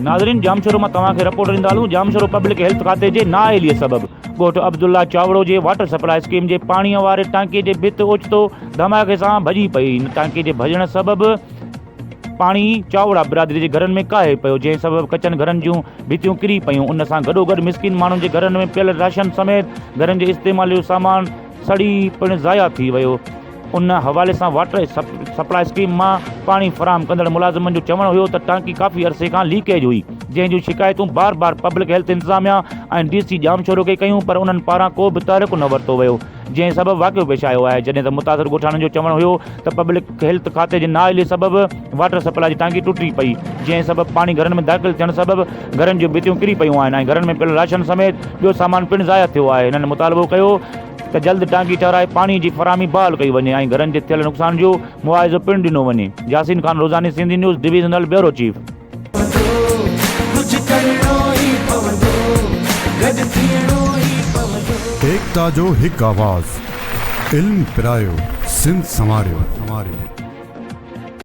नाज़रीन, जामशोरो मां तव्हांखे रिपोर्ट ॾींदा हलूं। जामशोरो पब्लिक हेल्थ खाते जे नाअहलीअ सबबि ॻोठ अब्दुल्ला चावड़ो जे वाटर सप्लाई स्कीम जे पाणीअ वारे टांके जे भित ओचितो धमाके सां भॼी पई। इन टांके जे भॼण सबबि पाणी चावड़ा बिरादरी जे घरनि में काहे पियो, जंहिं सबबि कचनि घरनि जूं भितियूं किरी पयूं। उन सां गॾोगॾु मिसकिन माण्हुनि जे घरनि में पियल राशन समेत घरनि जे इस्तेमाल जो सामान सड़ी पिणु ज़ाया थी वियो। उन हवाले सां वाटर सप्लाई स्कीम मां पाणी फराहम कंदड़ मुलाज़िमनि जो चवणु हुयो त टांकी काफ़ी अरसे खां लीकेज हुई, जंहिं जूं शिकायतूं बार बार पब्लिक हेल्थ इंतज़ामिया ऐं DC जामशोरो खे कयूं, पर उन्हनि पारां को बि तहरीक न वरितो वियो, जंहिं सबबि वाक़ियो पेश आयो आहे। जॾहिं त मुतासिर ॻोठाणनि जो चवणु हुयो त पब्लिक हेल्थ खाते जे नाअहलीअ सबबि वाटर सप्लाई जी टांकी टुटी पई, जंहिं सबबि पाणी घरनि में दाख़िल थियण सबबि घरनि जूं भितियूं किरी पयूं आहिनि ऐं घरनि में पियल राशन समेत ॿियो सामान पिणु ज़ाया थियो आहे। हिननि मुतालबो कयो त जल्द टांकी ठाराए पाणी जी फराहमी बहाल कई वञे ऐं घरनि जे थियल नुक़सान जो मुआविज़ो पिणु ॾिनो वञे। यासीन खान, रोज़ानी Sindhi news, divisional bureau chief. एकता जो हिकु आवाज़, इल्म पिरायो, सिंध संवारियो।